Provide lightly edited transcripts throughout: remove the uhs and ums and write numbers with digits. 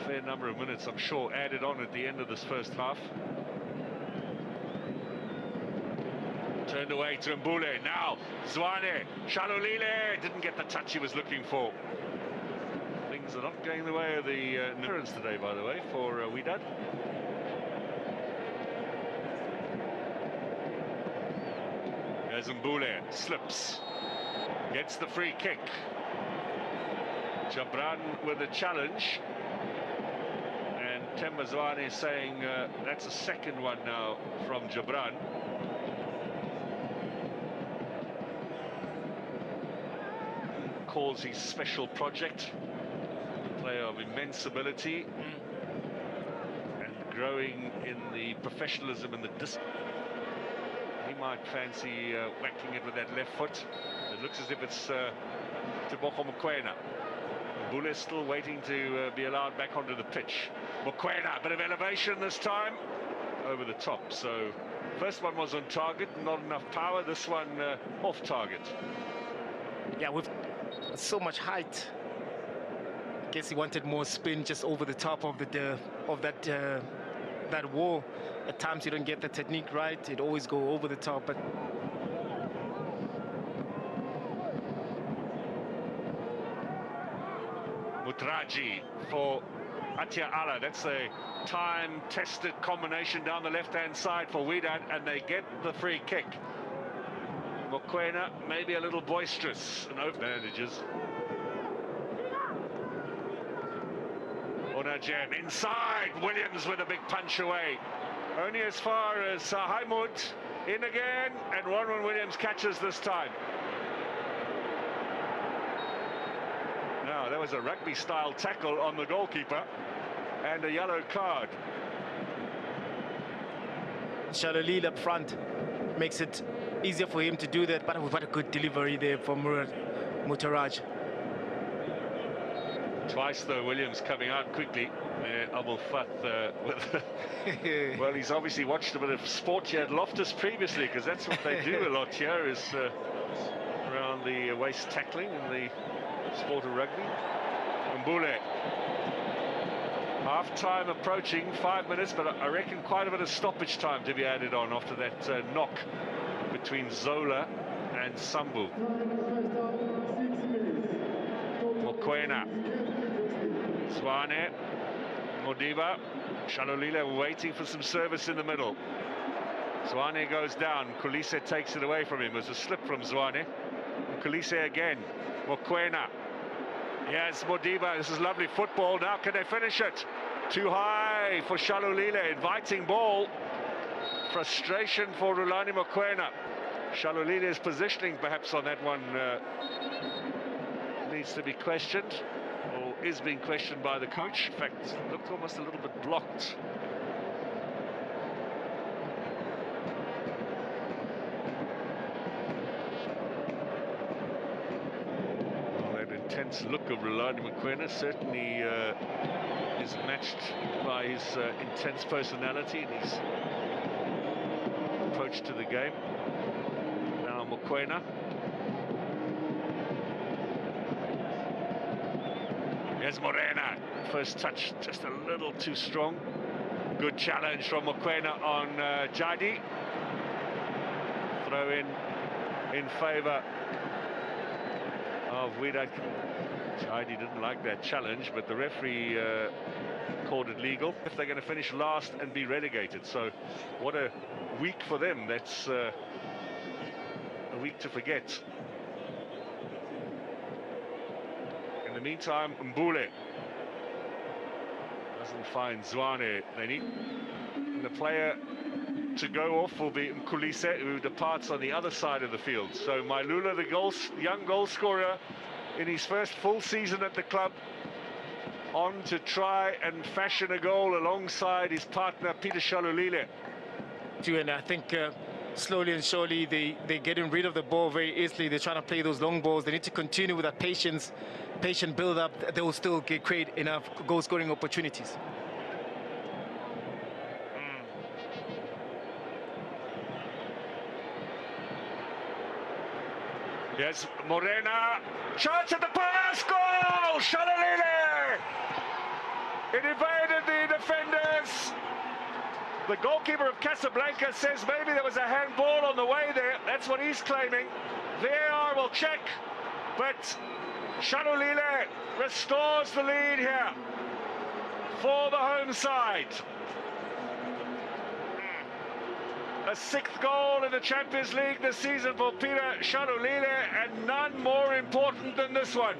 fair number of minutes, I'm sure, added on at the end of this first half. Turned away to Mbule. Now, Zwane. Shalolile didn't get the touch he was looking for. Things are not going the way of the Nurans today, by the way, for Wydad. As Mbule slips, gets the free kick. Jabran with a challenge. And Temba Zwane saying that's a second one now from Jabran. Calls his special project. A player of immense ability and growing in the professionalism and the discipline. He might fancy whacking it with that left foot. It looks as if it's Tebogo Mokoena. Mbule still waiting to be allowed back onto the pitch. Mokoena, a bit of elevation this time. Over the top. So first one was on target, not enough power. This one off target. Yeah, with so much height. Guess he wanted more spin just over the top of that wall. At times you don't get the technique right, it always go over the top, but Mutraji for Atia Ala. That's a time-tested combination down the left-hand side for Wydad, and they get the free kick. Mokoena maybe a little boisterous and open advantages. Onajem inside, Williams with a big punch away. Only as far as Haimud, in again, and Ronwen Williams catches this time. Now, that was a rugby-style tackle on the goalkeeper, and a yellow card. Shalolile up front makes it easier for him to do that, but what a good delivery there from Mutaraj. Twice though, Williams coming out quickly. Abul Fath with well, he's obviously watched a bit of sport here at Loftus previously, because that's what they do a lot here, is around the waist tackling in the sport of rugby. Mbule. Half time approaching, 5 minutes, but I reckon quite a bit of stoppage time to be added on after that knock between Zola and Sambu. Mokoena, Zwane, Modiba, Shalolile waiting for some service in the middle. Zwane goes down, Kulise takes it away from him. There's a slip from Zwane. Kulise again, Mokoena. Yes, Modiba, this is lovely football. Now can they finish it? Too high for Shalolile, inviting ball. Frustration for Rulani Mokoena. Shalolile's positioning perhaps on that one needs to be questioned, or is being questioned by the coach. In fact, looked almost a little bit blocked. Intense look of Rulani Mokoena certainly is matched by his intense personality and his approach to the game. Now Mokoena. Here's Morena. First touch just a little too strong. Good challenge from Mokoena on Jadi. Throw in favour of Wydad. Jadi didn't like that challenge, but the referee called it legal. If they're going to finish last and be relegated, so what a week for them. That's a week to forget. In the meantime, Mbule doesn't find Zwane. They need the player to go off will be Kulise, who departs on the other side of the field. So Mailula, the young goal scorer in his first full season at the club, on to try and fashion a goal alongside his partner Peter Shalolile. And I think slowly and surely they're getting rid of the ball very easily. They're trying to play those long balls. They need to continue with that patient build-up. They will still create enough goal-scoring opportunities. Yes, Morena, chance at the pass, goal! Shalolile! It evaded the defenders. The goalkeeper of Casablanca says maybe there was a handball on the way there. That's what he's claiming. VAR will check, but Shalulile restores the lead here for the home side. A sixth goal in the Champions League this season for Peter Shalulile, and none more important than this one.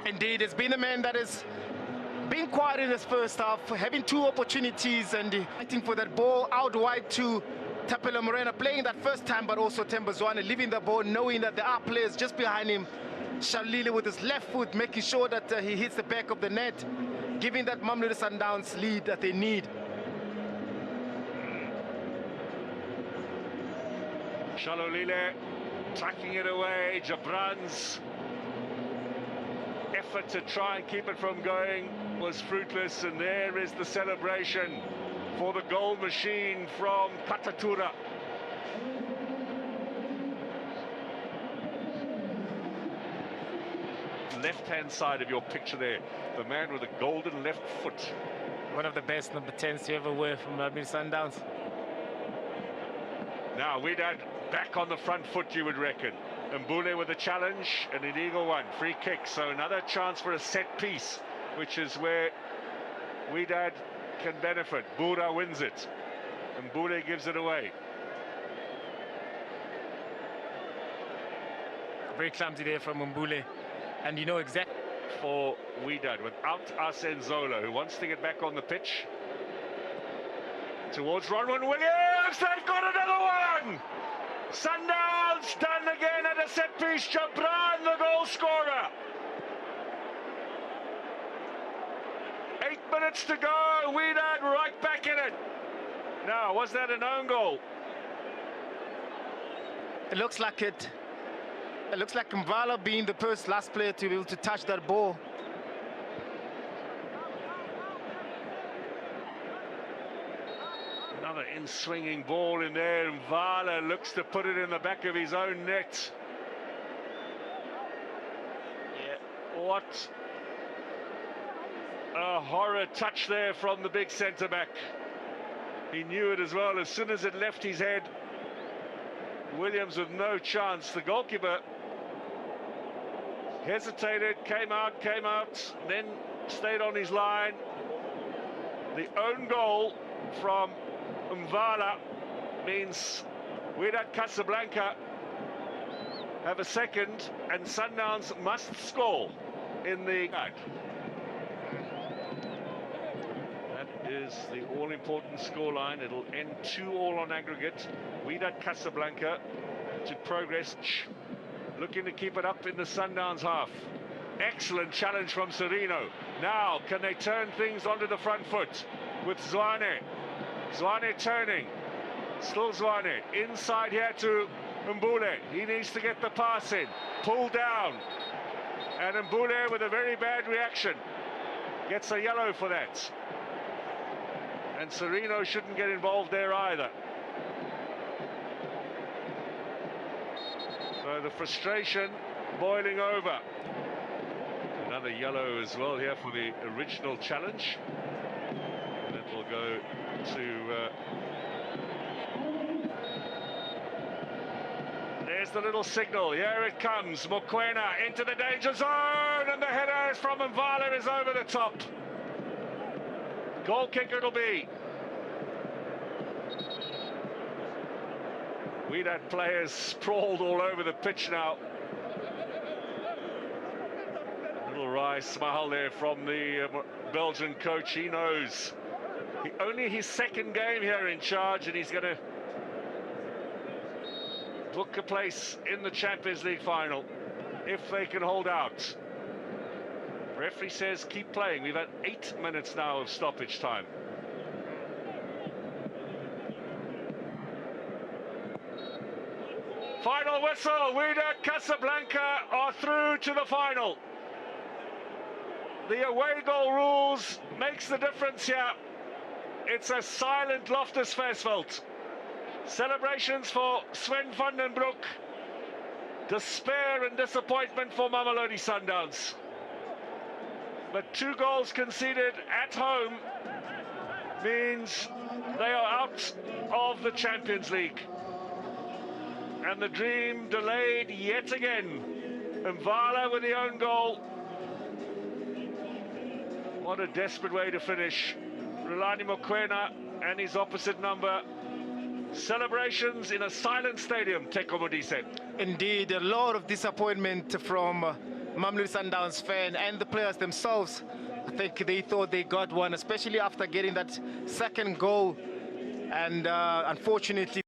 Indeed, it's been a man that has been quiet in his first half, having two opportunities and fighting for that ball out wide to Tapelo Morena, playing that first time, but also Temba Zwane leaving the ball, knowing that there are players just behind him. Shalulile with his left foot, making sure that he hits the back of the net, giving that Mamelodi Sundowns lead that they need. Shalulile tucking it away. Jabran's effort to try and keep it from going was fruitless, and there is the celebration for the goal machine from Katatura. Left-hand side of your picture there, the man with the golden left foot. One of the best number 10s to ever wear from Mamelodi Sundowns. Now Wydad back on the front foot, you would reckon. Mbule with a challenge, an illegal one, free kick. So another chance for a set piece, which is where Wydad can benefit. Bura wins it, and Mbule gives it away. Very clumsy there from Mbule, and you know exactly. For Wydad, without Arsene Zola, who wants to get back on the pitch. Towards Ronwen Williams, they've got another one! Sundowns done again at a set piece. Jabran, the goal scorer. 8 minutes to go. Wydad right back in it. Now, was that an own goal? It looks like it. It looks like Mvala being the last player to be able to touch that ball. Another in-swinging ball in there, and Mvala looks to put it in the back of his own net. Yeah, what a horror touch there from the big centre-back. He knew it as well. As soon as it left his head, Williams with no chance. The goalkeeper hesitated, came out, then stayed on his line. The own goal from Mvala means Wydad Casablanca have a second, and Sundowns must score in the back. That is the all-important scoreline. It'll end 2-2 on aggregate. Wydad Casablanca to progress, looking to keep it up in the Sundowns half. Excellent challenge from Serino. Now, can they turn things onto the front foot with Zwane? Zwane turning, still Zwane, inside here to Mbule. He needs to get the pass in, pulled down. And Mbule with a very bad reaction. Gets a yellow for that. And Serino shouldn't get involved there either. So the frustration boiling over. Another yellow as well here for the original challenge. And it will go to... there's the little signal. Here it comes. Mokoena into the danger zone. And the header from Mvala is over the top. Goal kick it'll be. Wydad players sprawled all over the pitch now. Little wry smile there from the Belgian coach. He knows only his second game here in charge, and he's going to book a place in the Champions League final if they can hold out. Referee says keep playing. We've had 8 minutes now of stoppage time. Final whistle. Wydad Casablanca are through to the final. The away goal rules makes the difference here. It's a silent Loftus Versfeld. Celebrations for Sven van den Broek. Despair and disappointment for Mamelodi Sundowns. But 2 goals conceded at home means they are out of the Champions League. And the dream delayed yet again. Mvala with the own goal. What a desperate way to finish. Rulani Mokoena and his opposite number. Celebrations in a silent stadium, Teko Modise. Indeed, a lot of disappointment from Mamelodi Sundowns fan and the players themselves. I think they thought they got one, especially after getting that second goal. And unfortunately,